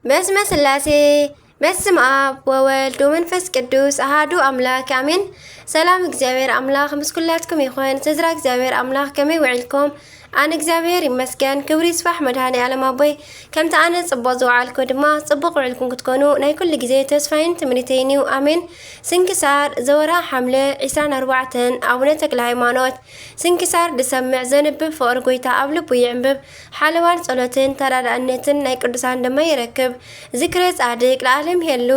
በስመ ስላሴ በስመ አብ ወወልድ ወመንፈስ ቅዱስ አሐዱ አምላክ አሜን። ሰላም እግዚአብሔር አምላክ ምስኩላትኩም ይኹን። ተዝራ እግዚአብሔር አምላክ ከመይ ውዒልኩም? አነ እግዚአብሔር ይመስገን ክብሪ ይስፋሕ መድኃኔ ዓለም አቦይ ከምቲ ኣነ ጽቡቕ ዝወዓልኩ ድማ ጽቡቕ ውዒልኩም ክትኮኑ ናይ ኩሉ ግዜ ተስፋይን ትምኒተይን እዩ ኣሜን። ስንክሳር ዘወራ ሓምለ 24 ኣቡነ ተክለ ሃይማኖት ስንክሳር ድሰምዕ ዘንብብ ፍቅሪ ጎይታ ኣብ ልቡ ይዕንብብ ሓለዋን ጸሎትን ተራዳእነትን ናይ ቅዱሳን ድማ ይረክብ። ዝክረ ጻድቅ ለዓለም ይሄሉ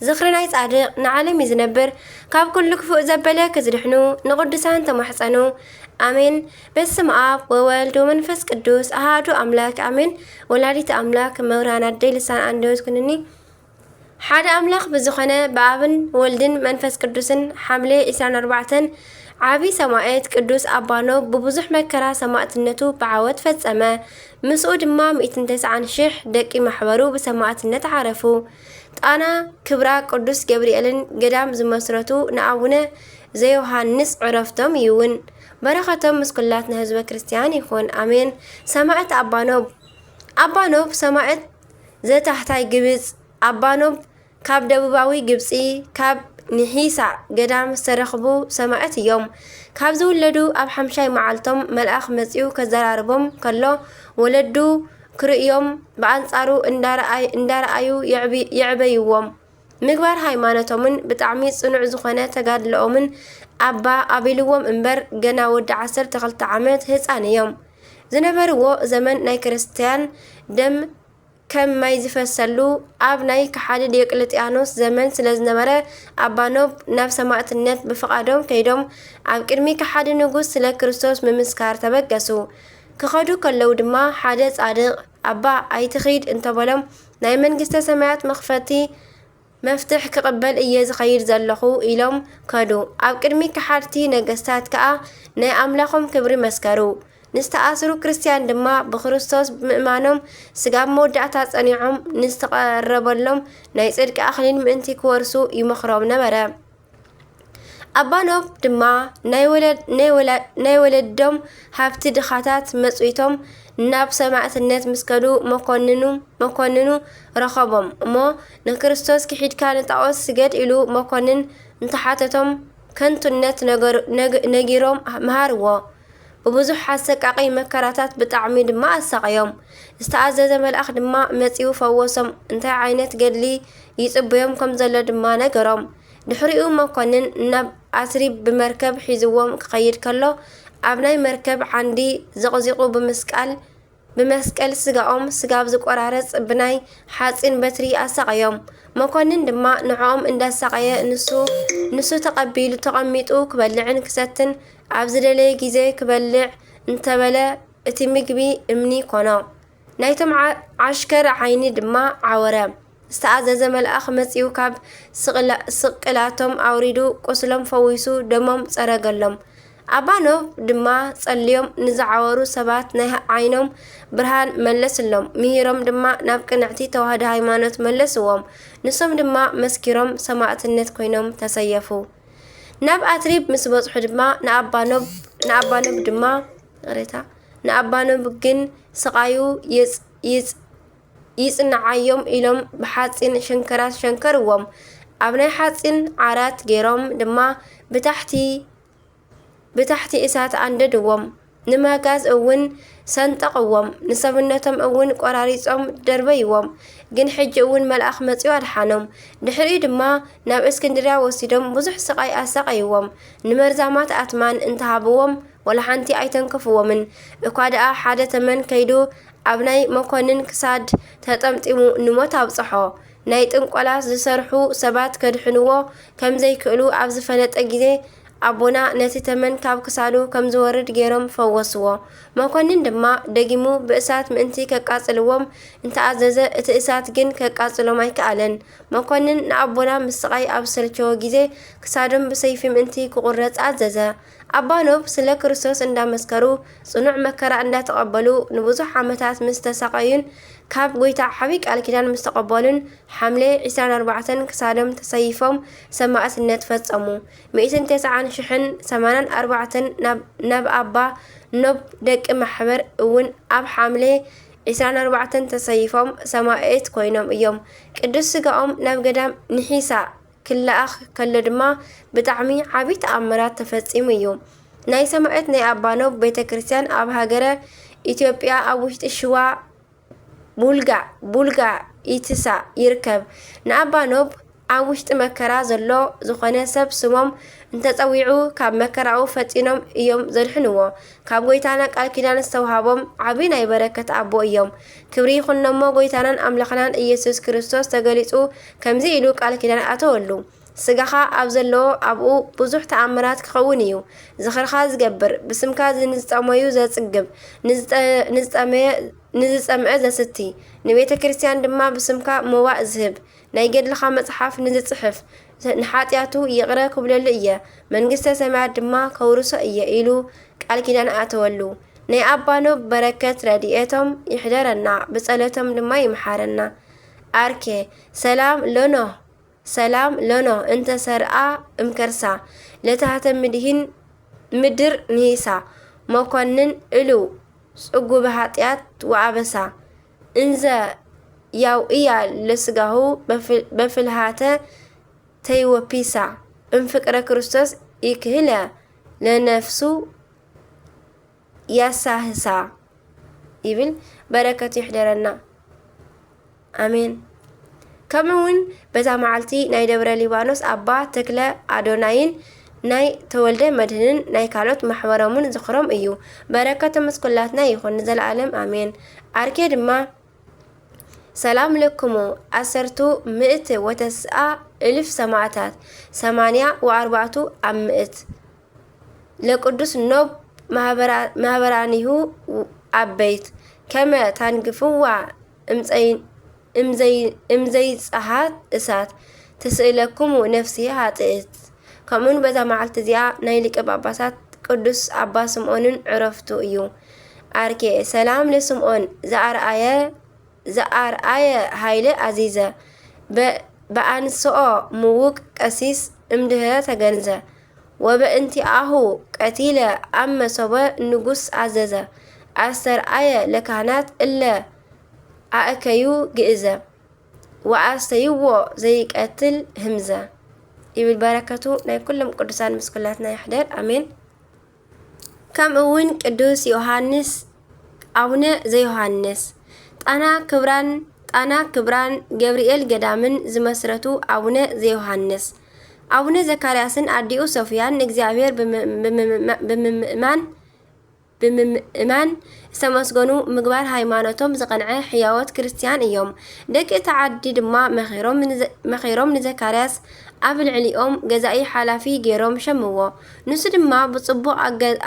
ዝኽሪ ናይ ጻድቅ ንዓለም ይዝነብር ካብ ኩሉ ክፉእ ዘበለ ክዝድሕኑ ንቅዱሳን ተማሕፀኑ አሜን። በስመ አብ ወወልድ ወመንፈስ ቅዱስ አሐዱ አምላክ አሜን። ወላዲተ አምላክ መውራን አደይ ልሳን አንደበት ኩንኒ ሓደ አምላክ ብዝኾነ በአብን ወልድን መንፈስ ቅዱስን ሓምሌ 24 ዓቢ ሰማዕት ቅዱስ አባኖብ ብብዙሕ መከራ ሰማዕትነቱ ብዓወት ፈጸመ። ምስኡ ድማ 190,000 ደቂ ማሕበሩ ብሰማዕትነት ዓረፉ። ጣና ክብራ ቅዱስ ገብርኤልን ገዳም ዝመስረቱ ንአቡነ ዘዮሃንስ ዕረፍቶም ይውን በረኸቶም ምስኩላትና ህዝበ ክርስቲያን ይኹን አሜን። ሰማዕት አባኖብ ሰማዕት ዘታሕታይ ግብፅ አባኖብ ካብ ደቡባዊ ግብፂ ካብ ንሒሳ ገዳም ዝተረኽቡ ሰማዕት እዮም። ካብ ዝውለዱ ኣብ 5 መዓልቶም መልአኽ መጺኡ ከዘራርቦም ከሎ ወለዱ ክርእዮም በአንጻሩ እንዳረአዩ ይዕበይዎም። ምግባር ሃይማኖቶምን ብጣዕሚ ጽኑዕ ዝኾነ ተጋድሎኦምን አባ አቢልዎም እምበር ገና ወዲ 12 ዓመት ህፃን እዮም። ዝነበርዎ ዘመን ናይ ክርስቲያን ደም ከም ማይ ዝፈሰሉ ኣብ ናይ ከሓዲ ዲዮቅልጥያኖስ ዘመን ስለ ዝነበረ አባኖብ ናብ ሰማዕትነት ብፍቓዶም ከይዶም ኣብ ቅድሚ ከሓዲ ንጉስ ስለ ክርስቶስ ምምስካር ተበገሱ። ክኸዱ ከለው ድማ ሓደ ጻድቕ አባ ኣይትኸይድ እንተበሎም ናይ መንግስተ ሰማያት መፍትሕ ክቕበል እየ ዝኸይድ ዘለኹ ኢሎም ከዱ። ኣብ ቅድሚ ከሓድቲ ነገስታት ከዓ ናይ ኣምላኾም ክብሪ መስከሩ። ንስተኣስሩ ክርስቲያን ድማ ብክርስቶስ ምእማኖም ስጋብ መወዳእታ ጸኒዖም ንዝተቐረበሎም ናይ ጽድቂ ኣኽሊል ምእንቲ ክወርሱ ይመኽሮም ነበረ። አባኖብ ድማ ናይ ወለዶም ሃብቲ ድኻታት መጽዊቶም ናብ ሰማዕትነት ምስከዱ መኮንኑ ረኸቦም እሞ ንክርስቶስ ክሒድካ ንጣዖስ ስገድ ኢሉ መኮንን እንተሓተቶም ከንቱነት ነጊሮም መሃርዎ። ብብዙሕ ኣሰቃቂ መከራታት ብጣዕሚ ድማ ኣሳቀዮም። ዝተኣዘዘ መልአኽ ድማ መጺኡ ፈወሶም። እንታይ ዓይነት ገድሊ ይጽበዮም ከም ዘሎ ድማ ነገሮም። ድሕሪኡ መኮንን ናብ ኣስሪ ብመርከብ ሒዝዎም ክኸይድ ከሎ ኣብ ናይ መርከብ ዓንዲ ዘቕዚቑ ብመስቀል ስጋኦም ስጋብ ዝቆራረጽ ብናይ ሓፂን በትሪ ኣሳቀዮም። መኮንን ድማ ንዕኦም እንዳሳቀየ ንሱ ተቐቢሉ ተቐሚጡ ክበልዕን ክሰትን ኣብ ዝደለየ ግዜ ክበልዕ እንተበለ እቲ ምግቢ እምኒ ኮኖ። ናይቶም ዓሽከር ዓይኒ ድማ ዓወረ። ዝተኣዘዘ መልአኽ መጺኡ ካብ ስቅላቶም አውሪዱ ቁስሎም ፈዊሱ ደሞም ጸረገሎም። አባኖብ ድማ ጸልዮም ንዝዓወሩ ሰባት ናይ ዓይኖም ብርሃን መለስሎም። ምሂሮም ድማ ናብ ቅንዕቲ ተዋህዶ ሃይማኖት መለስዎም። ንሶም ድማ መስኪሮም ሰማዕትነት ኮይኖም ተሰየፉ። ናብ ኣትሪብ ምስ በጽሑ ድማ ንአባኖብ ግን ስቃዩ ይጽንዓዮም ኢሎም ብሓፂን ሸንከራት ሸንከርዎም። ኣብ ናይ ሓፂን ዓራት ገይሮም ድማ ብታሕቲ እሳት አንደድዎም። ንመጋዝ እውን ሰንጠቕዎም። ንሰብነቶም እውን ቆራሪጾም ደርበይዎም። ግን ሕጂ እውን መልአኽ መጺኡ ኣድሓኖም። ድሕሪኡ ድማ ናብ እስክንድርያ ወሲዶም ብዙሕ ስቃይ ኣሰቃይዎም። ንመርዛማት ኣትማን እንተሃብዎም ወላ ሓንቲ ኣይተንከፍዎምን። እኳ ደኣ ሓደ ተመን ከይዱ ኣብ ናይ መኮንን ክሳድ ተጠምጢሙ ንሞት ኣብጽሖ። ናይ ጥንቆላ ዝሰርሑ ሰባት ከድሕንዎ ከም ዘይክእሉ ኣብ ዝፈለጠ ግዜ አቦና ነቲ ተመን ካብ ክሳዱ ከም ዝወርድ ገይሮም ፈወስዎ። መኮንን ድማ ደጊሙ ብእሳት ምእንቲ ከቃጽልዎም እንተኣዘዘ እቲ እሳት ግን ከቃጽሎም ኣይከኣለን። መኮንን ንአቦና ምስ ስቃይ ኣብ ሰልቸዎ ግዜ ክሳዶም ብሰይፊ ምእንቲ ክቁረጽ ኣዘዘ። አባኖብ ስለ ክርስቶስ እንዳመስከሩ ጽኑዕ መከራ እንዳተቐበሉ ንብዙሕ ዓመታት ምስ ተሰቃዩን ካብ ጎይታ ዓብይ ቃል ኪዳን ምስ ተቐበሉን ሓምሌ 24 ክሳዶም ተሰይፎም ሰማዕትነት ፈጸሙ። 190,084 ናብ አባ ኖብ ደቂ ማሕበር እውን ኣብ ሓምሌ 24 ተሰይፎም ሰማዕት ኮይኖም እዮም። ቅዱስ ስጋኦም ናብ ገዳም ንሒሳ ክለኣኽ ከሎ ድማ ብጣዕሚ ዓብይ ተኣምራት ተፈጺሙ እዩ። ናይ ሰማዕት ናይ ኣባ ኖብ ቤተ ክርስቲያን ኣብ ሃገረ ኢትዮጵያ ኣብ ውሽጢ ሽዋ ቡልጋ ኢትሳ ይርከብ። ንኣባ ኖብ ኣብ ውሽጢ መከራ ዘሎ ዝኾነ ሰብ ስሞም እንተፀዊዑ ካብ መከራኡ ፈጢኖም እዮም ዘድሕንዎ። ካብ ጎይታና ቃል ኪዳን ዝተውሃቦም ዓብይ ናይ በረከት ኣቦ እዮም። ክብሪ ይኹኖሞ ጎይታናን ኣምላኽናን ኢየሱስ ክርስቶስ ተገሊጹ ከምዚ ኢሉ ቃል ኪዳን ኣተወሉ። ስጋኻ ኣብ ዘለዎ ኣብኡ ብዙሕ ተኣምራት ክኸውን እዩ። ዝኽርኻ ዝገብር ብስምካ ንዝጠመዩ ዘጽግብ ንዝጸምዐ ዘስቲ ንቤተ ክርስቲያን ድማ ብስምካ መዋእ ዝህብ ናይ ገድልኻ መጽሓፍ ንዝጽሕፍ ንሓጢያቱ ይቕረ ክብለሉ እየ መንግስተ ሰማያት ድማ ከውርሶ እየ ኢሉ ቃል ኪዳን ኣተወሉ። ናይ ኣባ ኖብ በረከት ረድኤቶም ይሕደረና ብጸሎቶም ድማ ይመሓረና። ኣርኬ ሰላም ለኖ እንተ ሰርአ እምከርሳ ለታህተ ምድሂን ምድር ንሂሳ መኮንን እሉ ጽጉብ ኃጢአት ወአበሳ እንዘ ያው እያ ለስጋሁ በፍልሃተ ተይወፒሳ እምፍቅረ ክርስቶስ ይክህለ ለነፍሱ ያሳህሳ ይብል በረከቱ ይሕደረና አሜን። ከምኡውን በዛ መዓልቲ ናይ ደብረ ሊባኖስ አባ ተክለ አዶናይን ናይ ተወልደ መድህንን ናይ ካልኦት ማሕበሮምን ዝኽሮም እዩ። በረከቶም ምስኩላትና ይኹን ዘለዓለም አሜን። አርኬ ድማ ሰላም ለክሙ 10,190 ሰማዕታት 84 ኣብ ምእት ለቅዱስ ኖብ ማህበራኒሁ አበይት ከመ ታንግፍዋ እምዘይፀሃት እሳት ትስእለክሙ ነፍሲ ሃጥእት። ከምኡን በዛ መዓልቲ እዚኣ ናይ ሊቀ ጳጳሳት ቅዱስ አባ ስምዖንን ዕረፍቱ እዩ። አርኬ ሰላም ለስምዖን ዘአርአየ ሃይለ አዚዘ በአንስኦ ምውቅ ቀሲስ እምድህረ ተገንዘ ወበእንቲአሁ ቀቲለ ኣብ መሶበ ንጉስ አዘዘ አስተርአየ ለካህናት እለ አእከዩ ግእዘ ወአስተይዎ ዘይቀትል ህምዘ ይብል በረከቱ ናይ ኩሎም ቅዱሳን ምስኩላትና ይሕደር አሜን። ከምኡውን ቅዱስ ዮሐንስ አቡነ ዘዮሐንስ ጣና ክብራን ገብርኤል ገዳምን ዝመስረቱ አቡነ ዘዮሐንስ አቡነ ዘካርያስን አዲኡ ሶፊያን ንእግዚአብሔር ብምእማን ዝተመስገኑ ምግባር ሃይማኖቶም ዝቐንዐ ሕያወት ክርስቲያን እዮም። ደቂ ተዓዲ ድማ መኺሮም ንዘካርያስ ኣብ ልዕሊኦም ገዛኢ ሓላፊ ገይሮም ሸምዎ። ንሱ ድማ ብጽቡቕ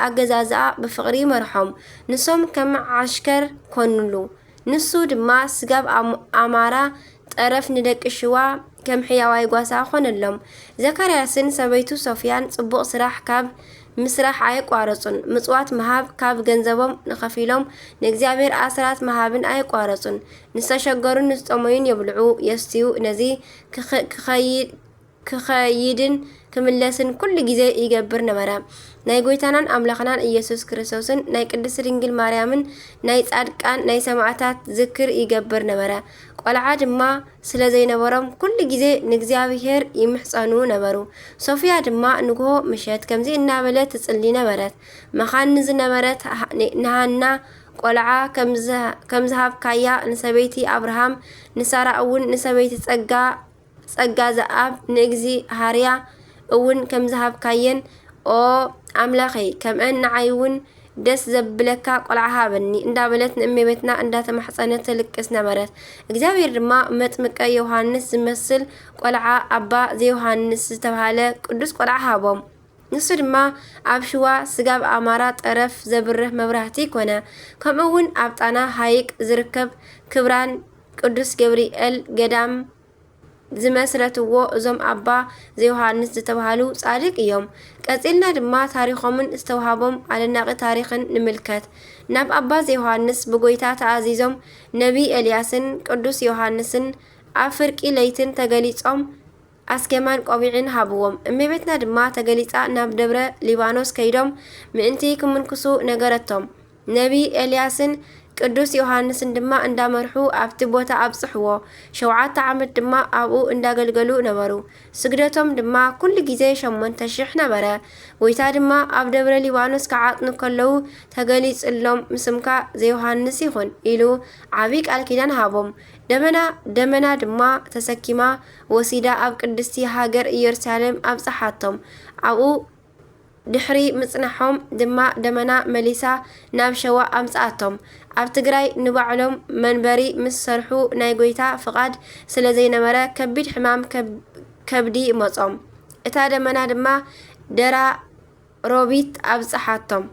ኣገዛዝኣ ብፍቕሪ መርሖም። ንሶም ከም ዓሽከር ኮኑሉ። ንሱ ድማ ስጋብ ኣማራ ጠረፍ ንደቂ ሽዋ ከም ሕያዋይ ጓሳ ኾነሎም። ዘካርያስን ሰበይቱ ሶፊያን ጽቡቕ ስራሕ ካብ ምስራሕ ኣይቋረጹን። ምጽዋት መሃብ ካብ ገንዘቦም ንኸፊሎም ንእግዚአብሔር ኣስራት መሃብን ኣይቋረጹን። ንዝተሸገሩን ንዝጠመዩን የብልዑ የስትዩ ነዚ ክኸይድን ክምለስን ኩሉ ግዜ ይገብር ነበረ። ናይ ጎይታናን ኣምላኽናን ኢየሱስ ክርስቶስን ናይ ቅድስት ድንግል ማርያምን ናይ ጻድቃን ናይ ሰማዕታት ዝክር ይገብር ነበረ። ቆልዓ ድማ ስለ ዘይነበሮም ኩሉ ግዜ ንእግዚአብሔር ይምሕፀኑ ነበሩ። ሶፊያ ድማ ንግሆ ምሸት ከምዚ እናበለት ትጽሊ ነበረት። መኻን ዝነበረት ንሃና ቆልዓ ከምዝሃብካያ ንሰበይቲ አብርሃም ንሳራ እውን ንሰበይቲ ጸጋ ዘአብ ንእግዚ ሃርያ እውን ከምዝሃብካየን ኦ አምላኸይ ከምአን ንዓይ እውን ደስ ዘብለካ ቆልዓ ሃበኒ እንዳበለት ንእመቤትና እንዳተማሕፀነት ትልቅስ ነበረት። እግዚአብሔር ድማ መጥምቀ ዮሐንስ ዝመስል ቆልዓ አባ ዘዮሐንስ ዝተባሃለ ቅዱስ ቆልዓ ሃቦም። ንሱ ድማ ኣብ ሽዋ ስጋብ ኣማራ ጠረፍ ዘብርህ መብራህቲ ኮነ። ከምኡውን ኣብ ጣና ሃይቅ ዝርከብ ክብራን ቅዱስ ገብርኤል ገዳም ዝመስረትዎ እዞም አባ ዘዮሐንስ ዝተባሃሉ ጻድቅ እዮም። ቀጺልና ድማ ታሪኾምን ዝተዋሃቦም ኣደናቂ ታሪኽን ንምልከት። ናብ አባ ዘዮሐንስ ብጎይታ ተኣዚዞም ነቢ ኤልያስን ቅዱስ ዮሐንስን ኣብ ፍርቂ ለይትን ተገሊጾም አስኬማን ቆቢዕን ሃብዎም። እመቤትና ድማ ተገሊጻ ናብ ደብረ ሊባኖስ ከይዶም ምእንቲ ክምንክሱ ነገረቶም። ነቢ ኤልያስን ቅዱስ ዮሐንስ ድማ እንዳመርሑ ኣብቲ ቦታ ኣብጽሕዎ 7 ዓመት ድማ ኣብኡ እንዳገልገሉ ነበሩ። ስግደቶም ድማ ኩሉ ግዜ 8000 ነበረ። ጎይታ ድማ ኣብ ደብረ ሊባኖስ ከዓጥኑ ከለዉ ተገሊጽሎም ምስምካ ዘዮሃንስ ይኹን ኢሉ ዓብይ ቃል ኪዳን ሃቦም። ደመና ድማ ተሰኪማ ወሲዳ ኣብ ቅድስቲ ሃገር ኢየሩሳሌም ኣብጽሓቶም። ኣብኡ ድሕሪ ምጽናሖም ድማ ደመና መሊሳ ናብ ሸዋ ኣምጽኣቶም። ኣብ ትግራይ ንባዕሎም መንበሪ ምስ ሰርሑ ናይ ጎይታ ፍቓድ ስለ ዘይነበረ ከቢድ ሕማም ከብዲ መጾም። እታ ደመና ድማ ደራ ሮቢት ኣብጽሓቶም።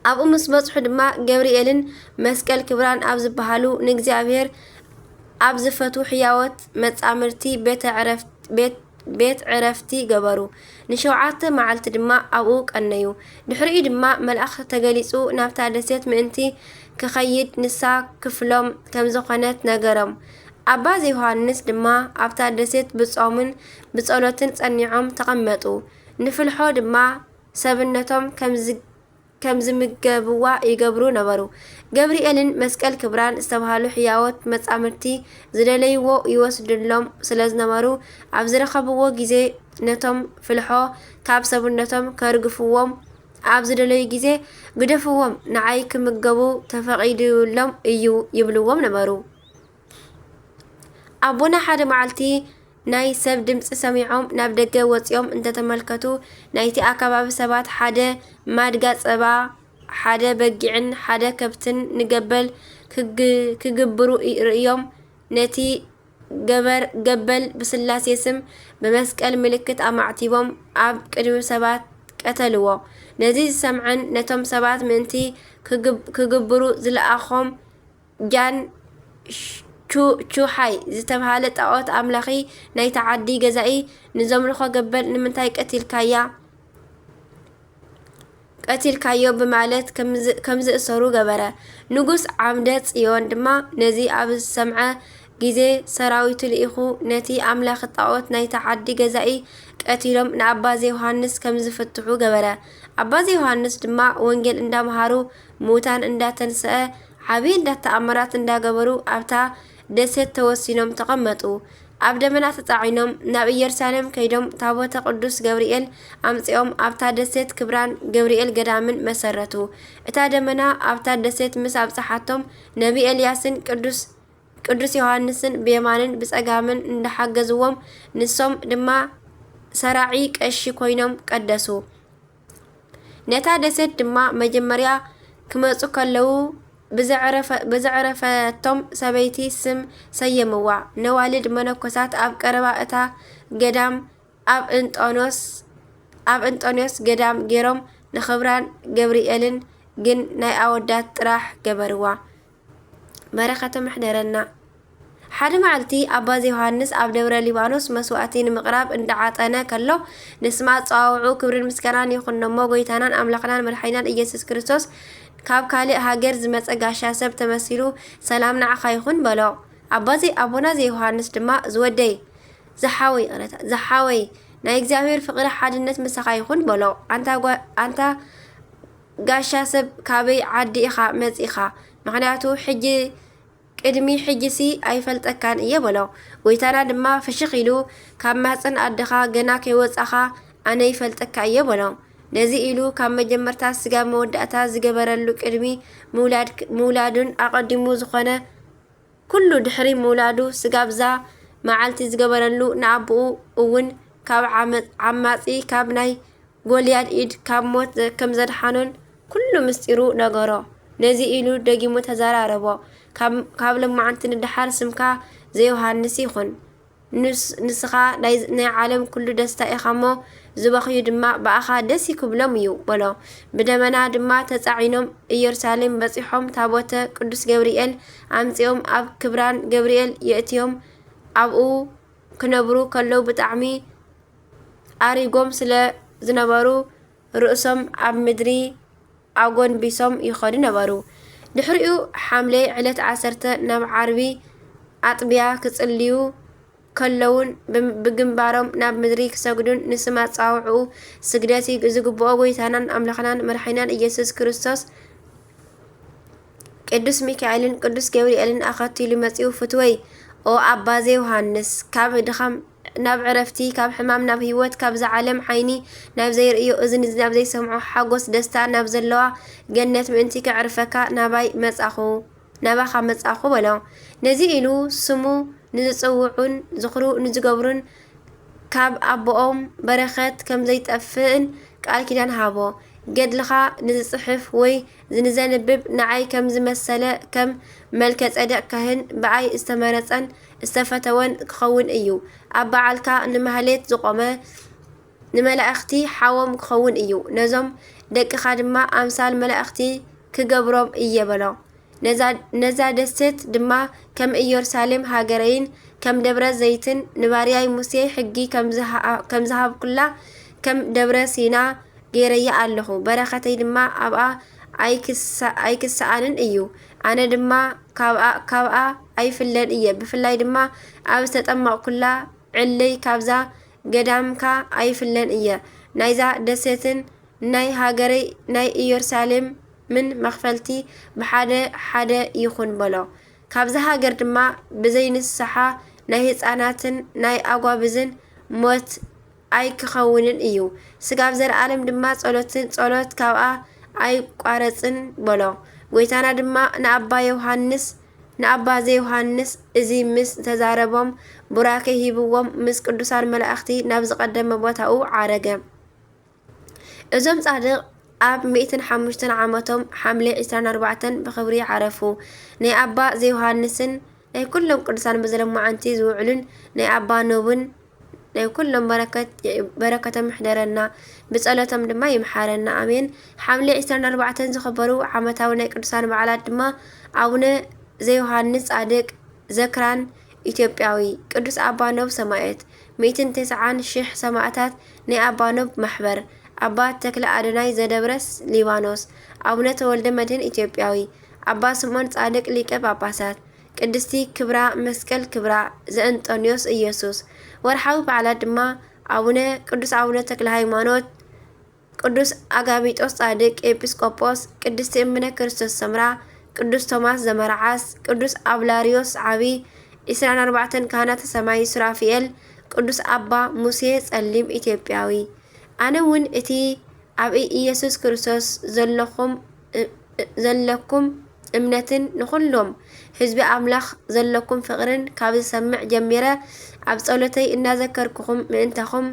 ኣብኡ ምስ በጽሑ ድማ ገብርኤልን መስቀል ክብራን ኣብ ዝበሃሉ ንእግዚኣብሔር ኣብ ዝፈቱ ሕያወት መጻምርቲ ቤት ዕረፍቲ ገበሩ። ን7 መዓልቲ ድማ ኣብኡ ቀነዩ። ድሕሪኡ ድማ መልአኽ ተገሊጹ ናብታ ደሴት ምእንቲ ክኸይድ ንሳ ክፍሎም ከም ዝኾነት ነገሮም። ኣባ ዘዮሃንስ ድማ ኣብታ ደሴት ብጾምን ብጸሎትን ጸኒዖም ተቐመጡ። ንፍልሖ ድማ ሰብነቶም ከም ዝምገብዋ ይገብሩ ነበሩ። ገብርኤልን መስቀል ክብራን ዝተባሃሉ ሕያወት መጻምርቲ ዝደለይዎ ይወስድሎም ስለ ዝነበሩ ኣብ ዝረኸብዎ ግዜ ነቶም ፍልሖ ካብ ሰብነቶም ከርግፍዎም ኣብ ዝደለዩ ግዜ ግደፍዎም ንዓይ ክምገቡ ተፈቒድሎም እዩ ይብልዎም ነበሩ። ኣቦና ሓደ መዓልቲ ናይ ሰብ ድምፂ ሰሚዖም ናብ ደገ ወፂኦም እንተተመልከቱ ናይቲ ኣከባቢ ሰባት ሓደ ማድጋ ጸባ፣ ሓደ በጊዕን ሓደ ከብትን ንገበል ክግብሩ ርእዮም ነቲ ገበል ብስላሴ ስም ብመስቀል ምልክት ኣማዕቲቦም ኣብ ቅድሚ ሰባት ቀተልዎ። ነዚ ዝሰምዐን ነቶም ሰባት ምእንቲ ክግብሩ ዝለኣኾም ጃን ቹሃይ ዝተባሃለ ጣዖት ኣምላኺ ናይቲ ዓዲ ገዛኢ ንዘምልኾ ገበል ንምንታይ ቀቲልካዮ ብማለት ከም ዝእሰሩ ገበረ። ንጉስ ዓምደ ጽዮን ድማ ነዚ ኣብ ዝሰምዐ ግዜ ሰራዊቱ ልኢኹ ነቲ ኣምላኽ ጣዖት ናይቲ ዓዲ ገዛኢ ቀቲሎም ንኣባ ዘዮሃንስ ከም ዝፍትሑ ገበረ። ኣባ ዘዮሃንስ ድማ ወንጌል እንዳመሃሩ ሙታን እንዳተንስአ ዓብይ ተኣምራት እንዳገበሩ ኣብታ ደሴት ተወሲኖም ተቐመጡ። ኣብ ደመና ተጻዒኖም ናብ ኢየሩሳሌም ከይዶም ታቦተ ቅዱስ ገብርኤል ኣምጺኦም ኣብታ ደሴት ክብራን ገብርኤል ገዳምን መሰረቱ። እታ ደመና ኣብታ ደሴት ምስ ኣብጽሓቶም ነቢ ኤልያስን ቅዱስ ዮሐንስን ብየማንን ብጸጋምን እንዳሓገዝዎም ንሶም ድማ ሰራዒ ቀሺ ኮይኖም ቀደሱ። ነታ ደሴት ድማ መጀመርያ ክመጹ ከለዉ ብዘዕረፈቶም ሰበይቲ ስም ሰየምዋ። ነዋልድ መነኮሳት ኣብ ቀረባ እታ ገዳም ኣብ እንጦንዮስ ገዳም ገይሮም ንኽብራን ገብርኤልን ግን ናይ ኣወዳት ጥራሕ ገበርዋ። በረኸተ ምሕደረና። ሓደ መዓልቲ ኣባ ዘዮሃንስ ኣብ ደብረ ሊባኖስ መስዋእቲ ንምቕራብ እንዳዓጠነ ከሎ ንስማ ጸዋውዑ ክብርን ምስጋናን ይኹኖሞ ጎይታናን ኣምላኽናን መድሓኒናን ኢየሱስ ክርስቶስ ካብ ካልእ ሃገር ዝመጸ ጋሻ ሰብ ተመሲሉ ሰላም ንዓኻ ይኹን በሎ። ኣቦና ዘዮሃንስ ድማ ዝወደይ ዝሓወይ ናይ እግዚአብሔር ፍቕሪ ሓድነት ምሳኻ ይኹን በሎ። ኣንታ ጋሻ ሰብ ካበይ ዓዲ ኢኻ መጺኻ? ምክንያቱ ቅድሚ ሕጂሲ ኣይፈልጠካን እየ በሎ። ጎይታና ድማ ፍሽኽ ኢሉ ካብ ማህፀን ኣደኻ ገና ከይወጻኻ ኣነ ይፈልጠካ እየ በሎ። ነዚ ኢሉ ካብ መጀመርታ ስጋ መወዳእታ ዝገበረሉ ቅድሚ ምውላዱን ኣቐዲሙ ዝኾነ ኩሉ ድሕሪ ምውላዱ ስጋ ብዛ መዓልቲ ዝገበረሉ ንኣቦኡ እውን ካብ ዓማጺ ካብ ናይ ጎልያድ ኢድ ካብ ሞት ከም ዘድሓኖን ኩሉ ምስጢሩ ነገሮ። ነዚ ኢሉ ደጊሙ ተዘራረቦ። ካብ ለማዓንቲ ንድሓር ስምካ ዘዮሃንስ ይኹን ንስኻ ናይ ዓለም ኩሉ ደስታ ኢኻሞ ዝበኽዩ ድማ በኣኻ ደስ ይክብሎም እዩ በሎ። ብደመና ድማ ተጻዒኖም ኢየሩሳሌም በጺሖም ታቦተ ቅዱስ ገብርኤል ኣምጺኦም ኣብ ክብራን ገብርኤል የእትዮም ኣብኡ ክነብሩ ከለው ብጣዕሚ ኣሪጎም ስለ ዝነበሩ ርእሶም ኣብ ምድሪ ኣጎንቢሶም ይኸዱ ነበሩ። ድሕሪኡ ሓምሌ ዕለት 10 ናብ ዓርቢ ኣጥቢያ ክጽልዩ ከለውን ብግንባሮም ናብ ምድሪ ክሰግዱን ንስም ኣጻውዑ ስግደት ዝግብኦ ጎይታናን ኣምላኽናን መድሓኒናን ኢየሱስ ክርስቶስ ቅዱስ ሚካኤልን ቅዱስ ገብርኤልን ኣኸቲሉ መጺኡ ፍትወይ ኦ ኣባዜ ዮሃንስ ካብ ድኻም ናብ ዕረፍቲ ካብ ሕማም ናብ ህይወት ካብ ዝዓለም ዓይኒ ናብ ዘይርእዮ እዝኒ ናብ ዘይሰምዖ ሓጎስ ደስታ ናብ ዘለዋ ገነት ምእንቲ ከዕርፈካ ናባኻ መጻኹ በሎ። ነዚ ኢሉ ስሙ ንዝጽውዑን ዝኽሩ ንዝገብሩን ካብ ኣቦኦም በረኸት ከም ዘይጠፍእን ቃል ኪዳን ሃቦ። ገድልኻ ንዝጽሕፍ ወይ ንዘንብብ ንዓይ ከም ዝመሰለ ከም መልከ ጸደቕ ካህን ብኣይ ዝተመረጸን ዝተፈተወን ክኸውን እዩ። ኣብ በዓልካ ንማህሌት ዝቆመ ንመላእኽቲ ሓዎም ክኸውን እዩ። ነዞም ደቅኻ ድማ ኣምሳል መላእኽቲ ክገብሮም እየ በሎ። ነዛ ደሴት ድማ ከም ኢየሩሳሌም ሃገረይን ከም ደብረ ዘይትን ንባርያይ ሙሴ ሕጊ ከም ዝሃብኩላ ከም ደብረ ሲና ገይረያ ኣለኹ። በረኸተይ ድማ ኣብኣ ኣይክስኣንን እዩ። ኣነ ድማ ካብኣ ኣይፍለን እየ። ብፍላይ ድማ ኣብ ዝተጠመቕኩላ ዕለይ ካብዛ ገዳምካ ኣይፍለን እየ። ናይዛ ደሴትን ናይ ሃገረይ ናይ ኢየሩሳሌም ምን መኽፈልቲ ብሓደ ሓደ ይኹን በሎ። ካብዛ ሃገር ድማ ብዘይንስሓ ናይ ህፃናትን ናይ ኣጓብዝን ሞት ኣይክኸውንን እዩ። ስጋብ ዘለዓለም ድማ ጸሎት ካብኣ ኣይቋረጽን በሎ። ጎይታና ድማ ንኣባዜ ዮሃንስ እዚ ምስ ተዛረቦም ቡራኬ ሂብዎም ምስ ቅዱሳን መላእኽቲ ናብ ዝቐደመ ቦታኡ ዓረገ። እዞም ጻድቕ ኣብ 105 ዓመቶም ሓምሌ 24 ብኽብሪ ዓረፉ። ናይ ኣባ ዘዮሃንስን ናይ ኩሎም ቅዱሳን ብዘለማዓንቲ ዝውዕሉን ናይ ኣባ ኖብን ናይ ኩሎም በረከቶም ይሕደረና ብጸሎቶም ድማ ይምሓረና ኣሜን። ሓምሌ 24 ዝኽበሩ ዓመታዊ ናይ ቅዱሳን በዓላት ድማ ኣቡነ ዘዮሃንስ ጻድቅ ዘክራን ኢትዮጵያዊ፣ ቅዱስ ኣባ ኖብ ሰማዕት፣ 190,000 ሰማዕታት ናይ ኣባ ኖብ ማሕበር፣ ኣባ ተክለ ኣደናይ ዘደብረስ ሊባኖስ፣ ኣቡነ ተወልደ መድህን ኢትዮጵያዊ፣ ኣባ ስምዖን ጻድቅ ሊቀ ጳጳሳት፣ ቅድስቲ ክብራ መስቀል ክብራ ዘእንጦንዮስ ኢየሱስ። ወርሓዊ በዓላት ድማ ቅዱስ ኣቡነ ተክለ ሃይማኖት፣ ቅዱስ አጋቢጦስ ጻድቅ ኤጲስቆጶስ፣ ቅድስቲ እምነ ክርስቶስ ሰምራ፣ ቅዱስ ቶማስ ዘመርዓስ፣ ቅዱስ አብላሪዮስ ዓቢ፣ 24 ካህናተ ሰማይ ሱራፊኤል፣ ቅዱስ ኣባ ሙሴ ጸሊም ኢትዮጵያዊ። ኣነ እውን እቲ ኣብ ኢየሱስ ክርስቶስ ዘለኩም እምነትን ንኹሎም ህዝቢ ኣምላኽ ዘለኩም ፍቕርን ካብ ዝሰምዕ ጀሚረ ኣብ ጸሎተይ እናዘከርኩኹም ምእንታኹም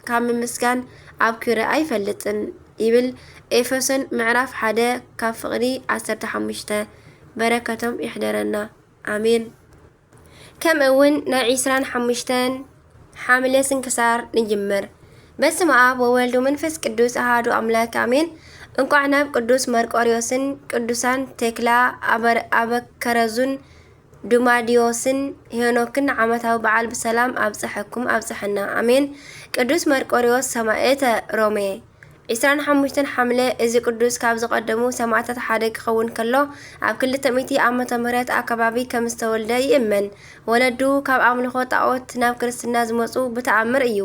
ካብ ምምስጋን ኣብ ኪረ ኣይፈልጥን ይብል ኤፌሶን ምዕራፍ 1 ካብ ፍቕሪ 15 በረከቶም ይሕደረና ኣሜን። ከምኡ እውን ናይ 25 ሓምለ ስንክሳር ንጅምር። በስመ አብ ወወልድ ወመንፈስ ቅዱስ አሐዱ አምላክ አሜን። እንኳዕ ናብ ቅዱስ መርቆሪዎስን ቅዱሳን ቴክላ አበከረዙን ዱማዲዮስን ሄኖክን ዓመታዊ በዓል ብሰላም ኣብጽሐኩም ኣብጽሐና አሜን። ቅዱስ መርቆሪዎስ ሰማዕተ ሮሜ 25 ሓምለ እዚ ቅዱስ ካብ ዝቐደሙ ሰማዕታት ሓደ ክኸውን ከሎ ኣብ 200 ዓመተ ምህረት ኣከባቢ ከም ዝተወልደ ይእመን። ወለዱ ካብ ኣምልኾ ጣዖት ናብ ክርስትና ዝመጹ ብተኣምር እዩ።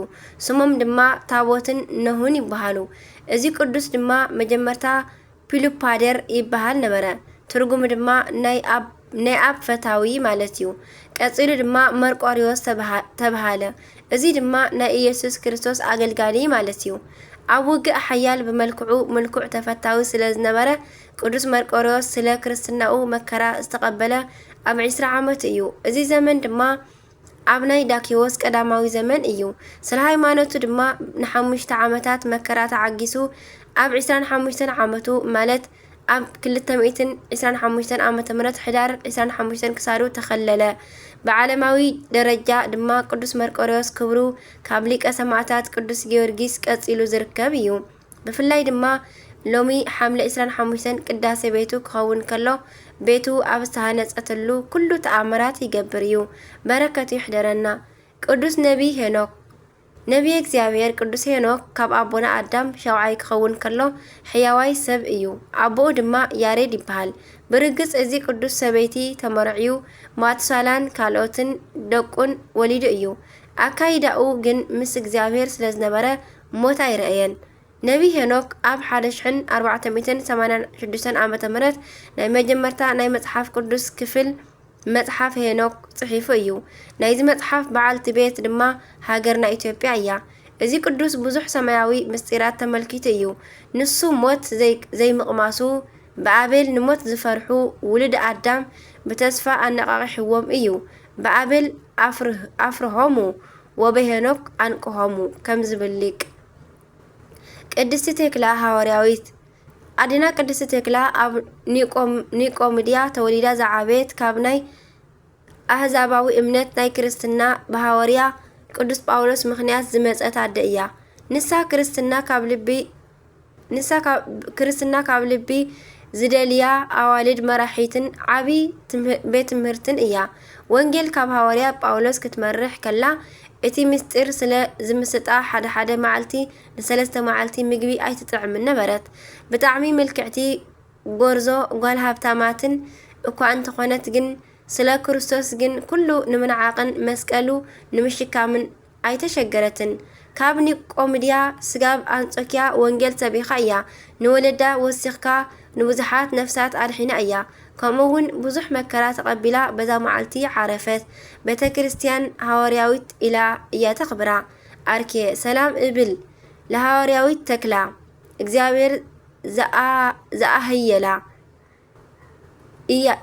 ስሞም ድማ ታቦትን ነሁን ይበሃሉ። እዚ ቅዱስ ድማ መጀመርታ ፒሉፓደር ይበሃል ነበረ። ትርጉሙ ድማ ናይ ኣብ ፈታዊ ማለት እዩ። ቀጺሉ ድማ መርቆሪዎስ ተባሃለ። እዚ ድማ ናይ ኢየሱስ ክርስቶስ አገልጋሊ ማለት እዩ። ኣብ ውግእ ሓያል ብመልክዑ ምልኩዕ ተፈታዊ ስለ ዝነበረ ቅዱስ መርቆሪዎስ ስለ ክርስትናኡ መከራ ዝተቐበለ ኣብ 20 ዓመት እዩ። እዚ ዘመን ድማ ኣብ ናይ ዳኪዎስ ቀዳማዊ ዘመን እዩ። ስለ ሃይማኖቱ ድማ ን5 ዓመታት መከራ ተዓጊሱ ኣብ 25 ዓመቱ ማለት ኣብ 225 ዓመተ ምህረት ሕዳር 25 ክሳዱ ተኸለለ። ብዓለማዊ ደረጃ ድማ ቅዱስ መርቆሪዎስ ክብሩ ካብ ሊቀ ሰማዕታት ቅዱስ ጊዮርጊስ ቀጺሉ ዝርከብ እዩ። ብፍላይ ድማ ሎሚ ሓምለ 25 ቅዳሴ ቤቱ ክኸውን ከሎ ቤቱ ኣብ ዝተሃነጸተሉ ኩሉ ተኣምራት ይገብር እዩ። በረከቱ ይሕደረና። ቅዱስ ነቢይ ሄኖክ ነቢይ እግዚአብሔር ቅዱስ ሄኖክ ካብ ኣቦና ኣዳም ሸውዓይ ክኸውን ከሎ ሕያዋይ ሰብ እዩ። ኣቦኡ ድማ ያሬድ ይበሃል። ብርግጽ እዚ ቅዱስ ሰበይቲ ተመርዒዩ ማቱሳላን ካልኦትን ደቁን ወሊዱ እዩ። ኣካይዳኡ ግን ምስ እግዚአብሔር ስለ ዝነበረ ሞት ኣይረአየን። نبي هنوك أب حادشحن 486 عامة مرت ناي مجمرتا ناي مصحف قدس كفل مصحف هنوك صحيفو ايو نايز مصحف بعالت بيت دما هاجرنا إثيوبيا ايا ازي قدس بزح سماوي مستيرات تملكيت ايو نسو موت زي مقماسو بقابل نموت زفرحو ولد آدم بتسفى أنقاقحوهم ايو بقابل أفرهمو وبهنوك أنقهمو كم زبليك ቅድስቲ ተክላ ሃዋርያዊት ኣዴና ቅድስቲ ተክላ ኣብ ኒቆምድያ ተወሊዳ ዝዓበየት ካብ ናይ ኣህዛባዊ እምነት ናይ ክርስትና ብሃዋርያ ቅዱስ ጳውሎስ ምክንያት ዝመፀት ኣደ እያ። ንሳ ክርስትና ካብ ልቢ ዝደልያ ኣዋልድ መራሒትን ዓብይ ቤት ትምህርትን እያ። ወንጌል ካብ ሃዋርያ ጳውሎስ ክትመርሕ ከላ እቲ ምስጢር ስለ ዝምስጣ ሓደ መዓልቲ ንሰለስተ መዓልቲ ምግቢ ኣይትጥዕምን ነበረት። ብጣዕሚ ምልክዕቲ ጎርዞ ጓል ሃብታማትን እኳ እንተኾነት ግን ስለ ክርስቶስ ግን ኩሉ ንምንዓቅን መስቀሉ ንምሽካምን ኣይተሸገረትን። ካብ ኒቆምድያ ስጋብ አንጾኪያ ወንጌል ሰቢኻ እያ። ንወለዳ ወሲኽካ ንብዙሓት ነፍሳት ኣድሒና እያ። ከምኡውን ብዙሕ መከራ ተቐቢላ በዛ መዓልቲ ዓረፈት። ቤተ ክርስቲያን ሃዋርያዊት ኢላ እያ ተኽብራ። ኣርኬ ሰላም እብል ለሃዋርያዊት ተክላ እግዚአብሔር ዘአህየላ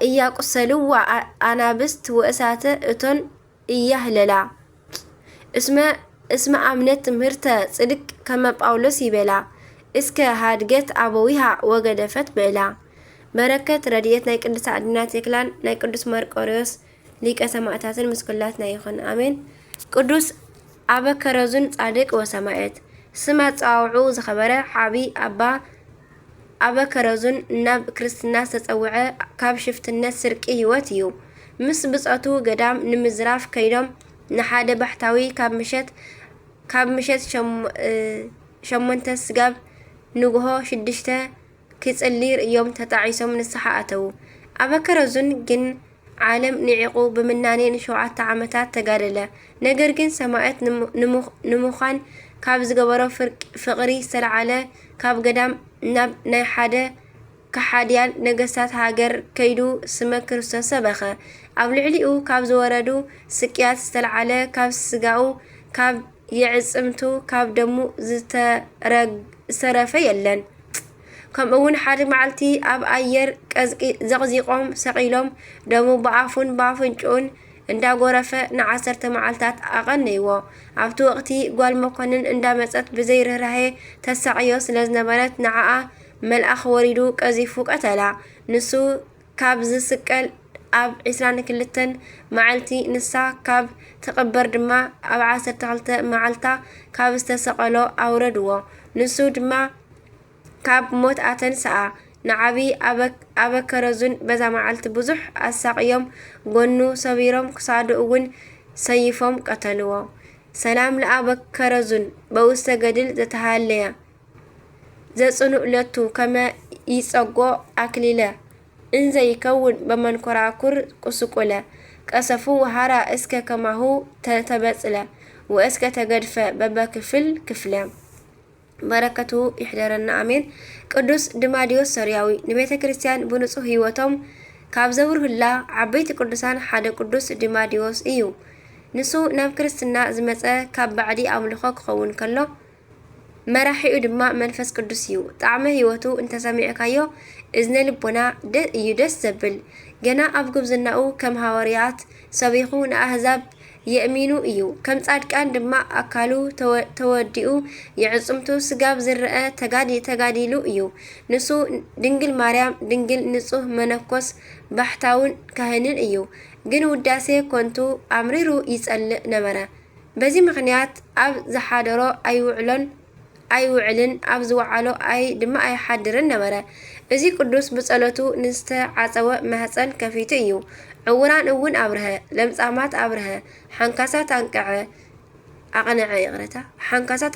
እያቁሰልዋ ኣናብስት ወእሳተ እቶን እያህለላ እስመ አምነት ትምህርተ ጽድቅ ከመ ጳውሎስ ይበላ እስከ ሃድገት አበዊሃ ወገደፈት ብዕላ። በረከት ረድኤት ናይ ቅድስት ኣዴና ተክላን ናይ ቅዱስ መርቆሬዎስ ሊቀ ሰማዕታትን ምስኩላት ናይ ይኹን አሜን። ቅዱስ አበከረዙን ጻድቅ ወሰማዕት ስም ኣፀዋውዑ ዝኸበረ ዓቢ ኣባ አበከረዙን ናብ ክርስትና ዝተጸውዐ ካብ ሽፍትነት ስርቂ ህይወት እዩ። ምስ ብጸቱ ገዳም ንምዝራፍ ከይዶም ንሓደ ባሕታዊ ካብ ምሸት 8 ስጋብ ንግሆ 6 ክጽሊር እዮም ተጣዒሶም ንስሓ ኣተው። አበከረዙን ግን ዓለም ንዒቁ ብምናኔ ን7 ዓመታት ተጋደለ። ነገር ግን ሰማዕት ንምዃን ካብ ዝገበሮ ፍቅሪ ዝተለዓለ ካብ ገዳም ናብ ናይ ሓደ ከሓድያን ነገስታት ሃገር ከይዱ ስመ ክርስቶስ ሰበኸ። ኣብ ልዕሊኡ ካብ ዝወረዱ ስቅያት ዝተለዓለ ካብ ስጋኡ ካብ የዕጽምቱ ካብ ደሙ ዝተረፈ የለን። ከምኡውን ሓደ መዓልቲ ኣብ ኣየር ዘቕዚቆም ሰቂሎም ደሙ ብኣፉን ብኣፍንጭኡን እንዳጎረፈ ን10 መዓልታት ኣቐነይዎ። ኣብቲ ወቅቲ ጓል መኮንን እንዳመፀት ብዘይርህራሄ ተሳቅዮ ስለዝነበረት ንዓኣ መልኣኽ ወሪዱ ቀዚፉ ቀተላ። ንሱ ካብ ዝስቀል ኣብ 22 መዓልቲ ንሳ ካብ ትቕበር ድማ ኣብ 12 መዓልታ ካብ ዝተሰቀሎ ኣውረድዎ። ንሱ ድማ ካብ ሞት ኣተንስኣ። ንዓቢ አበከረዙን በዛ መዓልቲ ብዙሕ ኣሳቅዮም ጎኑ ሰቢሮም ክሳዱ እውን ሰይፎም ቀተልዎ። ሰላም ለአበከረዙን በውስተ ገድል ዘተሃለየ ዘጽኑዕ ለቱ ከመ ይጸጎ አክሊለ እንዘይከውን በመንኮራኩር ቁስቁለ ቀሰፉ ወሃራ እስከ ከማሁ ተበጽለ ወእስከ ተገድፈ በበክፍል ክፍለ። በረከቱ ይሕደረና አሜን። ቅዱስ ድማዲዮስ ሶርያዊ ንቤተ ክርስቲያን ብንጹህ ህይወቶም ካብ ዘብርሁላ ዓበይቲ ቅዱሳን ሓደ ቅዱስ ድማዲዮስ እዩ። ንሱ ናብ ክርስትና ዝመፀ ካብ ባዕዲ ኣምልኾ ክኸውን ከሎ መራሒኡ ድማ መንፈስ ቅዱስ እዩ። ጣዕመ ህይወቱ እንተሰሚዕካዮ እዝነ ልቦና እዩ ደስ ዘብል። ገና ኣብ ጉብዝናኡ ከም ሃዋርያት ሰቢኹ ንኣህዛብ የእሚኑ እዩ። ከም ጻድቃን ድማ ኣካሉ ተወዲኡ የዕጽምቱ ስጋብ ዝርአ ተጋዲሉ እዩ። ንሱ ድንግል ማርያም ድንግል ንጹህ መነኮስ ባሕታውን ካህንን እዩ። ግን ውዳሴ ኮንቱ ኣምሪሩ ይጸልእ ነበረ። በዚ ምክንያት ኣብ ዝሓደሮ ኣይውዕልን ኣብ ዝወዓሎ ድማ ኣይሓድርን ነበረ። እዚ ቅዱስ ብጸሎቱ ንዝተዓጸወ ማህፀን ከፊቱ እዩ። ዕውራን እውን አብርሀ፣ ለምጻማት አብርሀ፣ ሓንካሳት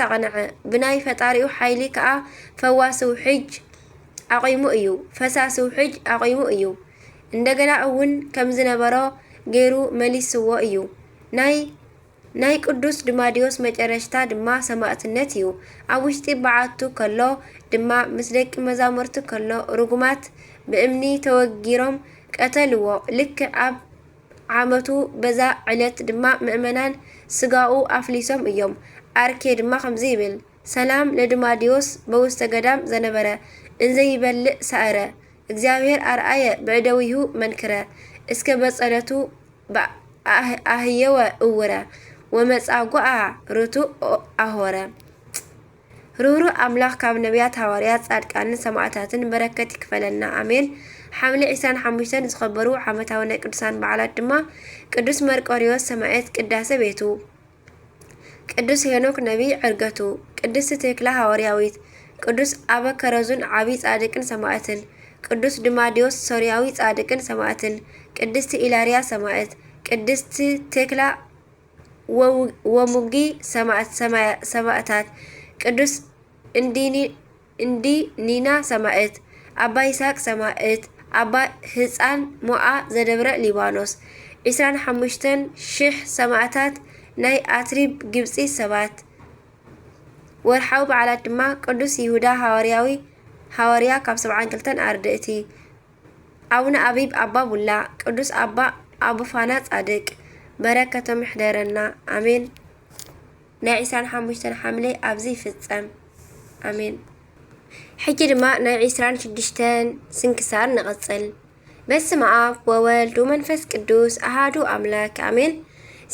ኣቀነዐ ብናይ ፈጣሪኡ ሓይሊ ከዓ ፈዋሲ ውሕጅ ኣቂሙ እዩ። ፈሳሲ ውሕጅ ኣቂሙ እዩ። እንደገና እውን ከም ዝነበሮ ገይሩ መሊስዎ እዩ። ናይ ቅዱስ ድማዲዮስ መጨረሽታ ድማ ሰማዕትነት እዩ። ኣብ ውሽጢ በዓቱ ከሎ ድማ ምስ ደቂ መዛሙርቱ ከሎ ርጉማት ብእምኒ ተወጊሮም ቀተልዎ። ልክዕ ኣብ ዓመቱ በዛ ዕለት ድማ ምእመናን ስጋኡ ኣፍሊሶም እዮም። ኣርኬ ድማ ከምዚ ይብል ሰላም ለድማዲዮስ በውስተ ገዳም ዘነበረ እንዘይበልዕ ሰአረ እግዚአብሔር አርአየ ብዕደዊሁ መንክረ እስከ በጸለቱ አህየወ እውረ ወመጻጓዓ ርቱዕ አሆረ። ርህሩህ አምላክ ካብ ነቢያት ሐዋርያት ጻድቃንን ሰማዕታትን በረከት ይክፈለና አሜን። ሐምሌ 25 ዝኸበሩ ዓመታዊ ናይ ቅዱሳን በዓላት ድማ ቅዱስ መርቆሪዎስ ሰማዕት ቅዳሴ ቤቱ፣ ቅዱስ ሄኖክ ነቢይ ዕርገቱ፣ ቅድስት ቴክላ ሐዋርያዊት፣ ቅዱስ አበ ከረዙን ዓብይ ጻድቅን ሰማዕትን፣ ቅዱስ ድማዲዮስ ሶርያዊ ጻድቅን ሰማዕትን፣ ቅድስት ኢላርያ ሰማዕት፣ ቅድስት ቴክላ ወሙጊ ሰማዕታት፣ ቅዱስ እንዲኒና ሰማዕት፣ አባ ይስሐቅ ሰማዕት፣ አባ ህፃን ሞዓ ዘደብረ ሊባኖስ፣ 25,000 ሰማዕታት ናይ አትሪብ ግብፂ ሰባት። ወርሓዊ በዓላት ድማ ቅዱስ ይሁዳ ሐዋርያ ካብ 72 አርድእቲ፣ አቡነ አቢብ አባ ቡላ፣ ቅዱስ አባ አቡፋና ጻድቅ በረከቶም ይሕደረና አሜን። ናይ 25 ሐምሌ ኣብዚ ይፍጸም አሜን። ሕጂ ድማ ናይ 26 ስንክሳር ንቕጽል። በስመ አብ ወወልድ ወመንፈስ ቅዱስ አሃዱ አምላክ አሜን።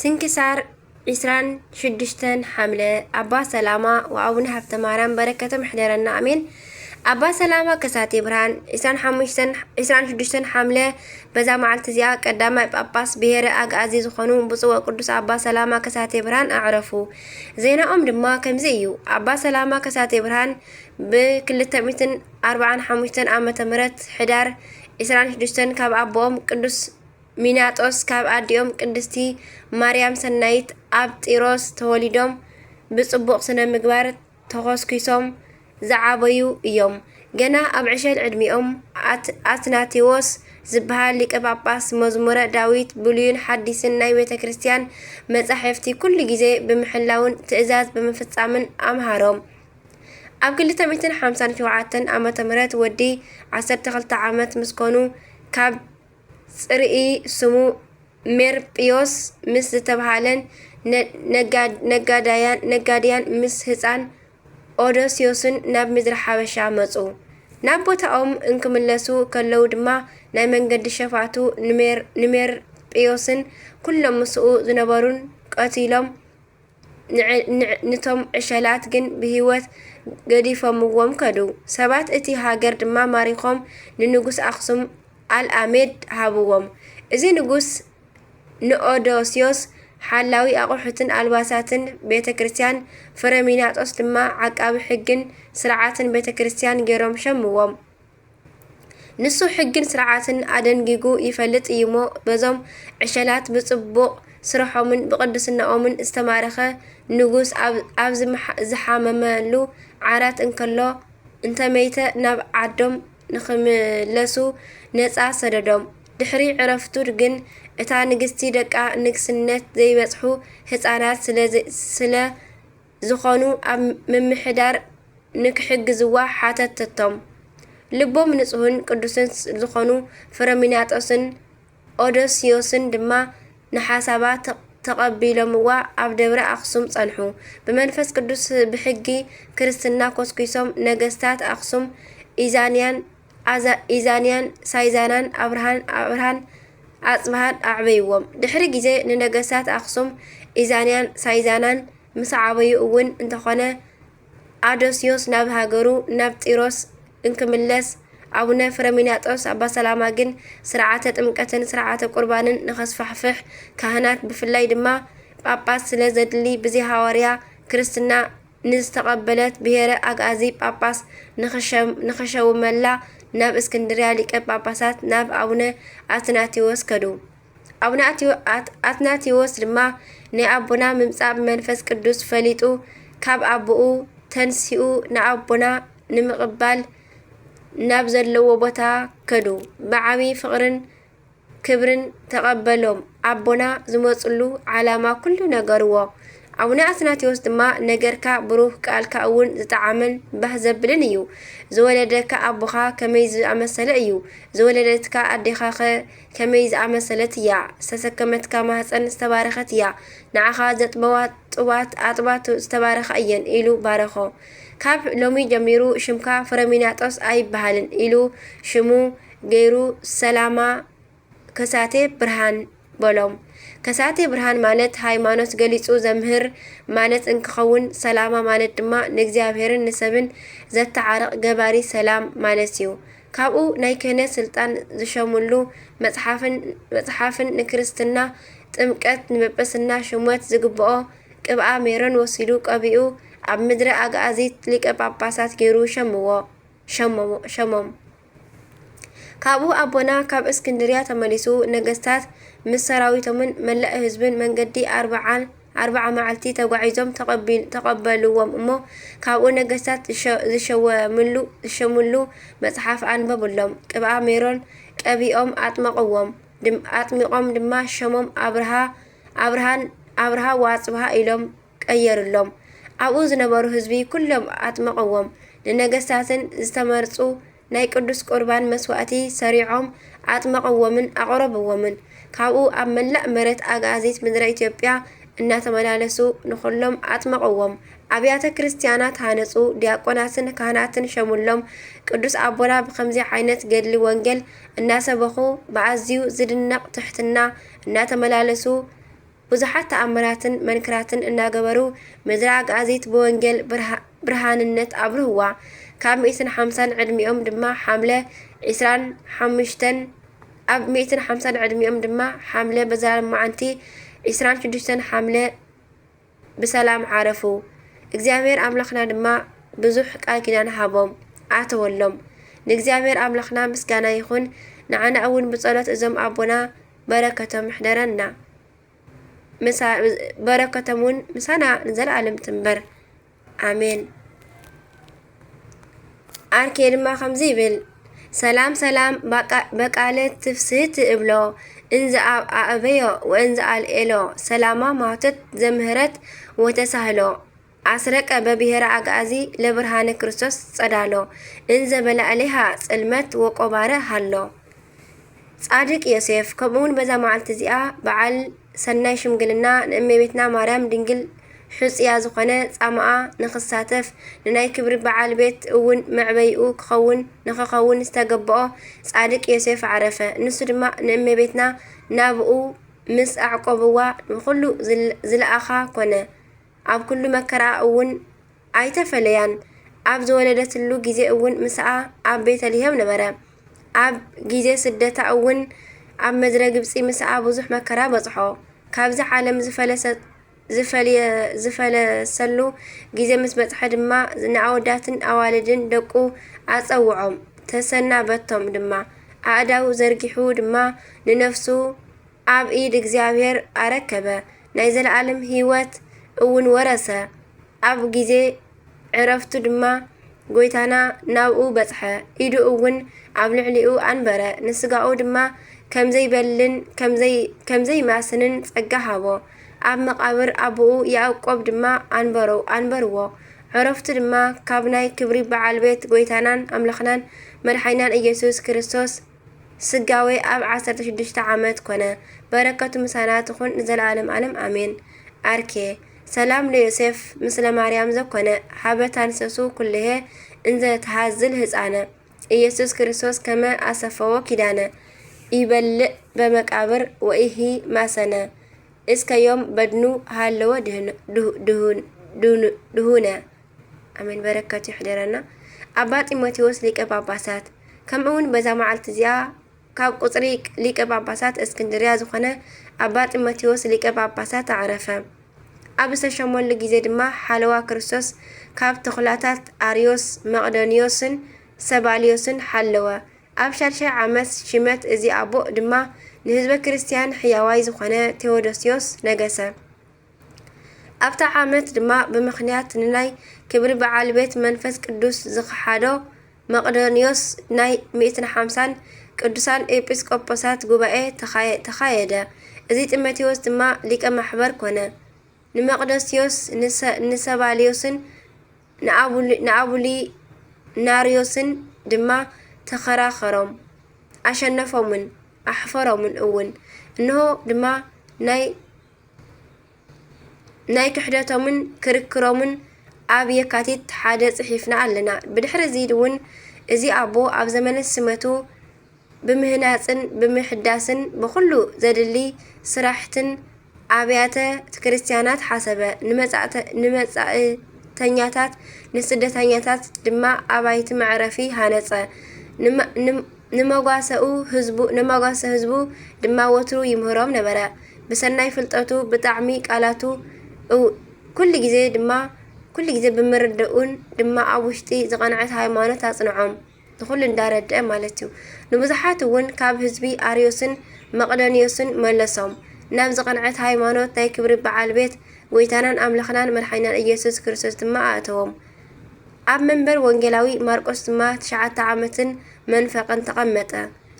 ስንክሳር 26 ሐምለ አባ ሰላማ ወአቡነ ሀብተ ማርያም በረከቶም ይሕደረና አሜን። አባ ሰላማ ከሳቴ ብርሃን 26 ሐምለ በዛ መዓልቲ እዚኣ ቀዳማይ ጳጳስ ብሄረ አግዓዚ ዝኾኑ ብፁዕ ወቅዱስ አባ ሰላማ ከሳቴ ብርሃን አዕረፉ። ዜናኦም ድማ ከምዚ እዩ። አባ ሰላማ ከሳቴ ብርሃን ብ245 ዓመተ ምህረት ሕዳር 26 ካብ አቦኦም ቅዱስ ሚናጦስ ካብ አዲኦም ቅድስቲ ማርያም ሰናይት ኣብ ጢሮስ ተወሊዶም ብጽቡቕ ስነ ምግባር ተኾስኪሶም ዝዓበዩ እዮም። ገና ኣብ ዕሸል ዕድሚኦም አትናቴዎስ ዝበሃል ሊቀ ጳጳስ መዝሙረ ዳዊት ብሉይን ሓዲስን ናይ ቤተ ክርስቲያን መጻሕፍቲ ኩሉ ግዜ ብምሕላውን ትእዛዝ ብምፍጻምን ኣምሃሮም። ኣብ 257 ዓመተ ምህረት ወዲ 12 ዓመት ምስ ኮኑ ካብ ጽርኢ ስሙ ሜርጵዮስ ምስ ዝተባሃለን ነጋድያን ምስ ህፃን ኦዶስዮስን ናብ ምድሪ ሓበሻ መጹ። ናብ ቦታኦም እንክምለሱ ከለው ድማ ናይ መንገዲ ሸፋቱ ንሜርጵዮስን ኩሎም ምስኡ ዝነበሩን ቀቲሎም ንቶም ዕሸላት ግን ብህይወት ገዲፎምዎም ከዱ። ሰባት እቲ ሃገር ድማ ማሪኾም ንንጉስ አክሱም አልአሜድ ሃብዎም። እዚ ንጉስ ንኦዶስዮስ ሓላዊ አቑሑትን አልባሳትን ቤተ ክርስቲያን ፍረሚናጦስ ድማ ዓቃቢ ሕግን ስርዓትን ቤተ ክርስቲያን ገይሮም ሸምዎም። ንሱ ሕግን ስርዓትን አደንጊጉ ይፈልጥ እዩሞ በዞም ዕሸላት ብጽቡቕ ስርሖምን ብቅድስናኦምን ዝተማረኸ ንጉስ ኣብ ዝሓመመሉ ዓራት እንከሎ እንተመይተ ናብ ዓዶም ንኽምለሱ ነፃ ሰደዶም። ድሕሪ ዕረፍቱ ግን እታ ንግስቲ ደቃ ንግስነት ዘይበጽሑ ህፃናት ስለ ዝኾኑ ኣብ ምምሕዳር ንክሕግዝዋ ሓተተቶም። ልቦም ንጹህን ቅዱስን ዝኾኑ ፍረሚናጦስን ኦዶስዮስን ድማ ንሓሳባ ተቐቢሎምዋ ኣብ ደብረ አክሱም ጸንሑ። ብመንፈስ ቅዱስ ብሕጊ ክርስትና ኮስኪሶም ነገስታት አክሱም ኢዛንያን ሳይዛናን አብርሃን አጽብሃን አዕበይዎም። ድሕሪ ግዜ ንነገስታት አክሱም ኢዛንያን ሳይዛናን ምስ ዓበዩ እውን እንተኾነ አዶስዮስ ናብ ሃገሩ ናብ ጢሮስ እንክምለስ አቡነ ፍረሚናጦስ አባ ሰላማ ግን ስርዓተ ጥምቀትን ስርዓተ ቁርባንን ንኸስፋሕፍሕ ካህናት ብፍላይ ድማ ጳጳስ ስለ ዘድሊ ብዚ ሐዋርያ ክርስትና ንዝተቐበለት ብሄረ አግዓዚ ጳጳስ ንኸሸውመላ ናብ እስክንድርያ ሊቀ ጳጳሳት ናብ አቡነ አትናቴዎስ ከዱ። አቡነ አትናቴዎስ ድማ ናይ አቦና ምምጻእ ብመንፈስ ቅዱስ ፈሊጡ ካብ አቦኡ ተንሲኡ ንአቦና ንምቕባል ናብ ዘለዎ ቦታ ከዱ። ብዓብይ ፍቅርን ክብርን ተቐበሎም ኣቦና ዝመጽሉ ዓላማ ኩሉ ነገርዎ አቡነ አትናቴዎስ ድማ ነገርካ ብሩህ ቃልካ እውን ዝጠዓመን ባህ ዘብልን እዩ ዝወለደካ ኣቦኻ ከመይ ዝኣመሰለ እዩ ዝወለደትካ ኣዴኻ ከመይ ዝኣመሰለት እያ ዝተሰከመትካ ማህፀን ዝተባረኸት እያ ንዓኻ ዘጥበዋ ጡባት ኣጥባት ዝተባረኻ እየን ኢሉ ባረኾ ካብ ሎሚ ጀሚሩ ሽምካ ፍረሚናጦስ ኣይበሃልን ኢሉ ሽሙ ገይሩ ሰላማ ከሳቴ ብርሃን በሎም ከሳቴ ብርሃን ማለት ሃይማኖት ገሊጹ ዘምህር ማለት እንክኸውን ሰላማ ማለት ድማ ንእግዚአብሔርን ንሰብን ዘተዓረቕ ገባሪ ሰላም ማለት እዩ ካብኡ ናይ ክህነት ስልጣን ዝሸሙሉ መጽሓፍን ንክርስትና ጥምቀት ንጵጵስና ሽሞት ዝግብኦ ቅብአ ሜሮን ወሲዱ ቀቢኡ ኣብ ምድረ ኣጋዚት ሊቀ ጳጳሳት ገይሩ ሸሞም ካብኡ ኣቦና ካብ እስክንድርያ ተመሊሱ ነገስታት ምስ ሰራዊቶምን መላእ ህዝብን መንገዲ 40 መዓልቲ ተጓዒዞም ተቀበልዎም እሞ ካብኡ ነገስታት ዝሸሙሉ መጽሓፍ አንበብሎም ቅብአ ሜሮን ቀቢኦም አጥሚቆም ድማ ሸሞም አብርሃ ወአጽብሃ ኢሎም ቀየርሎም ኣብኡ ዝነበሩ ህዝቢ ኩሎም አጥመቀዎም ንነገስታትን ዝተመርጹ ናይ ቅዱስ ቁርባን መስዋዕቲ ሰሪዖም አጥመቀዎምን አቅረብዎምን ካብኡ ኣብ መላእ መሬት ኣጋዚት ምድረ ኢትዮጵያ እናተመላለሱ ንኹሎም አጥመቀዎም ኣብያተ ክርስቲያናት ሃነጹ ዲያቆናትን ካህናትን ሸሙሎም ቅዱስ ኣቦና ብከምዚ ዓይነት ገድሊ ወንጌል እናሰበኹ ብኣዝዩ ዝድነቕ ትሕትና እናተመላለሱ ብዙሓት ተኣምራትን መንክራትን እናገበሩ ምድረ ኣጋዚት ብወንጌል ብርሃንነት ኣብርህዋ ካብ 150 ዕድሚኦም ድማ ሓምለ 25 ኣብ 150 ዕድሚኦም ድማ ሓምለ በዛም መዓንቲ 26 ሓምለ ብሰላም ዓረፉ እግዚአብሔር አምላኽና ድማ ብዙሕ ቃል ኪዳን ሃቦም ኣተወሎም ንእግዚአብሔር አምላኽና ምስጋና ይኹን ንዓና እውን ብጸሎት እዞም ኣቦና በረከቶም ይሕደረና በረከቶምን ምሳና ንዘለዓለም ትንበር አሜን አርኬ ድማ ከምዚ ይብል ሰላም በቃለ ትፍስህት እብሎ እንዘ አበዮ ወእንዘ አልኤሎ ሰላማ ማውተት ዘምህረት ወተሳህሎ አስረቀ በብሔረ አጋዚ ለብርሃነ ክርስቶስ ጸዳሎ እንዘ በላዕሊሃ ጽልመት ወቆባረ ሃሎ ጻድቅ ዮሴፍ ከምኡውን በዛ መዓልቲ እዚኣ በዓል ሰናይ ሽምግልና ንእመቤትና ማርያም ድንግል ሕጽያ ዝኾነ ጻማኣ ንኽሳተፍ ንናይ ክብሪ በዓል ቤት እውን መዕበይኡ ንኽኸውን ዝተገብኦ ጻድቅ ዮሴፍ ዓረፈ ንሱ ድማ ንእመቤትና ናብኡ ምስ ኣዕቆብዋ ንኹሉ ዝለኣኻ ኮነ ኣብ ኩሉ መከራ እውን ኣይተፈለያን ኣብ ዝወለደትሉ ጊዜ እውን ምስኣ ኣብ ቤተልሔም ነበረ ኣብ ጊዜ ስደታ እውን ኣብ ምድረ ግብፂ ምስኣ ብዙሕ መከራ በጽሖ ካብዚ ዓለም ዝፈለሰሉ ጊዜ ምስ በጽሐ ድማ ንኣወዳትን ኣዋልድን ደቁ ኣጸውዖም ተሰናበቶም ድማ ኣእዳው ዘርጊሑ ድማ ንነፍሱ ኣብ ኢድ እግዚአብሔር ኣረከበ ናይ ዘለዓለም ህይወት እውን ወረሰ ኣብ ጊዜ ዕረፍቱ ድማ ጎይታና ናብኡ በጽሐ ኢዱ እውን ኣብ ልዕሊኡ አንበረ ንስጋኡ ድማ ከምዘይበልን ከምዘይማስንን ጸጋ ሃቦ ኣብ መቃብር ኣቡኡ ያዕቆብ ድማ አንበርዎ ዕረፍቱ ድማ ካብ ናይ ክብሪ በዓል ቤት ጎይታናን ኣምላኽናን መድሓይናን ኢየሱስ ክርስቶስ ስጋዌ ኣብ 16 ዓመት ኮነ በረከቱ ምሳና ትኹን ንዘለዓለም ዓለም አሜን አርኬ ሰላም ለዮሴፍ ምስለ ማርያም ዘኮነ ሓበታንሰሱ ኩልሄ እንዘ ተሃዝል ህፃነ ኢየሱስ ክርስቶስ ከመ ኣሰፈዎ ኪዳነ ይበልዕ በመቃብር ወኢሂ ማሰነ እስከ ዮም በድኑ ሃለወ ድሁነ አሜን በረከቱ ይሕደረና ኣባ ጢሞቴዎስ ሊቀ ጳጳሳት ከምኡውን በዛ መዓልቲ እዚኣ ካብ ቁጽሪ ሊቀ ጳጳሳት እስክንድርያ ዝኾነ ኣባ ጢሞቴዎስ ሊቀ ጳጳሳት ዓረፈ ኣብ ዝተሸመሉ ጊዜ ድማ ሓለዋ ክርስቶስ ካብ ተኽላታት አርዮስ መቅዶንዮስን ሰባልዮስን ሓለወ ኣብ 6 ዓመት ሽመት እዚ ኣቦ ድማ ንህዝበ ክርስቲያን ሕያዋይ ዝኾነ ቴዎዶስዮስ ነገሰ ኣብታ ዓመት ድማ ብምኽንያት ንናይ ክብሪ በዓል ቤት መንፈስ ቅዱስ ዝኸሓዶ መቅዶንዮስ ናይ 150 ቅዱሳን ኤጲስቆጶሳት ጉባኤ ተኻየደ። እዚ ጢሞቴዎስ ድማ ሊቀ ማሕበር ኮነ። ንመቅደስዮስ ንሰባልዮስን ንአቡሊናርዮስን ድማ ተኸራኸሮም አሸነፎምን አሕፈሮምን እውን እንሆ ድማ ናይ ክሕደቶምን ክርክሮምን ኣብ የካቲት ሓደ ጽሒፍና ኣለና። ብድሕሪ እዚ እውን እዚ ኣቦ ኣብ ዘመነ ስመቱ ብምህናፅን ብምሕዳስን ብኩሉ ዘድሊ ስራሕትን ኣብያተ ክርስቲያናት ሓሰበ። ንመጻእተኛታት ንስደተኛታት ድማ ኣባይቲ መዕረፊ ሃነጸ። ንመጓሰ ህዝቡ ድማ ወትሩ ይምህሮም ነበረ። ብሰናይ ፍልጠቱ ብጣዕሚ ቃላቱ ኩሉ ግዜ ብምርድኡን ድማ ኣብ ውሽጢ ዝቐንዐት ሃይማኖት ኣጽንዖም ንኩሉ እንዳረድአ ማለት እዩ። ንብዙሓት እውን ካብ ህዝቢ ኣርዮስን መቅደንዮስን መለሶም ናብ ዝቐንዐት ሃይማኖት ናይ ክብሪ በዓል ቤት ጎይታናን ኣምላኽናን መድሓኒናን ኢየሱስ ክርስቶስ ድማ ኣእተዎም። ኣብ መንበር ወንጌላዊ ማርቆስ ድማ 9 ዓመትን መንፈቅን ተቐመጠ።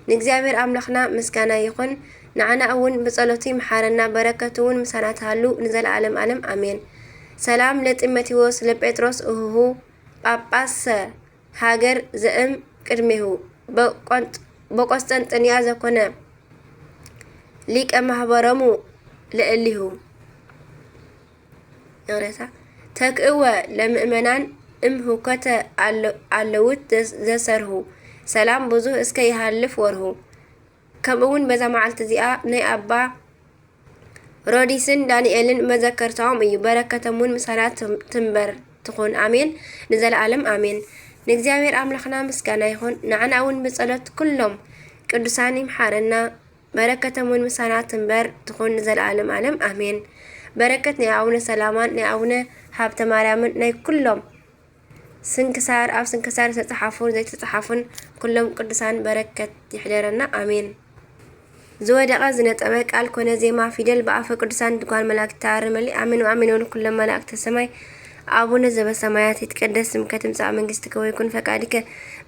ንእግዚአብሔር ኣምላኽና ምስጋና ይኹን። ንዓና እውን ብጸሎቱ ይምሓረና። በረከቱ እውን ምሳና ተሃሉ ንዘለዓለም ዓለም አሜን። ሰላም ለጢሞቴዎስ ለጴጥሮስ እሁሁ ጳጳስ ሃገር ዘእም ቅድሜሁ በቆስጠንጥንያ ዘኮነ ሊቀ ማህበሮሙ ለእሊሁ ተክእወ ለምእመናን እምሁከተ ኣለውት ዘሰርሁ ሰላም ብዙሕ እስከ ይሃልፍ ወርሁ። ከምኡውን በዛ መዓልቲ እዚኣ ናይ ኣባ ሮዲስን ዳንኤልን መዘከርታዎም እዩ። በረከቶም እውን ምሳና ትንበር ትኹን አሜን ንዘለዓለም አሜን። ንእግዚአብሔር ኣምላኽና ምስጋና ይኹን። ንዓና እውን ብጸሎት ኩሎም ቅዱሳን ይምሓረና። በረከቶም እውን ምሳና ትንበር ትኹን ንዘለዓለም ዓለም አሜን። በረከት ናይ ኣቡነ ሰላማን ናይ ኣቡነ ሃብተ ማርያምን ናይ ኩሎም ስንክሳር ኣብ ስንክሳር ዝተጻሓፉን ዘይተጻሓፉን ኩሎም ቅዱሳን በረከት ይሕደረና አሜን። ዝወደቀ ዝነጠበ ቃል ኮነ ዜማ ፊደል በአፈ ቅዱሳን ድጓን መላእክት ታርመሊ አሜን ወአሜን። ኩሎም መላእክት ሰማይ አቡነ ዘበሰማያት ይትቀደስ ስምከ ትምጻእ መንግሥትከ ወይኩን ፈቃድከ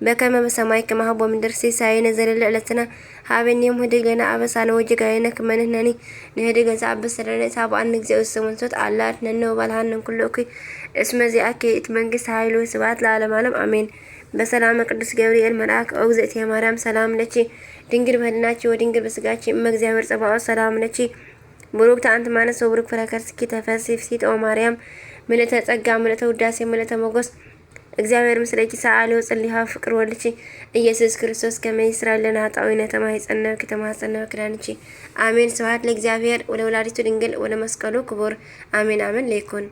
በከመ በሰማይ ከማሁ በምድር ሲሳየነ ዘለለ ዕለትነ ሀበነ ዮም ህድግ ለነ አበሳነ ወጌጋየነ ከመ ንሕነኒ ንህድግ ዘአብስ ለነ ታብአነ እግዚኦ ሰሙንቶት አላ አድኅነነ ወባልሐነ ኩሉ እኩይ እስመ ዚአከ ይእቲ መንግሥት ኃይል ወስብሐት ለዓለመ ዓለም አሜን። በሰላም ቅዱስ ገብርኤል መልአክ እግዝእትየ ማርያም ሰላም ለኪ ድንግል በህሊናኪ ወድንግል በስጋኪ እመ እግዚአብሔር ጸባኦት ሰላም ለኪ ቡሩክት አንቲ እምአንስት ወቡሩክ ፍሬ ከርሥኪ ተፈሥሒ ፍሥሕት ኦ ማርያም ምልዕተ ጸጋ ምልዕተ ውዳሴ ምልዕተ ሞገስ እግዚአብሔር ምስለኪ ሰአሊ ወጽልይ ፍቅር ወልድኪ ኢየሱስ ክርስቶስ ከመ ይስራይ ለነ ኃጣውኢነ ተማኅፀነ ከተማኅፀነ ክዳንኪ አሜን። ስብሐት ለእግዚአብሔር ወለወላዲቱ ድንግል ወለመስቀሉ ክቡር አሜን አሜን ለይኩን።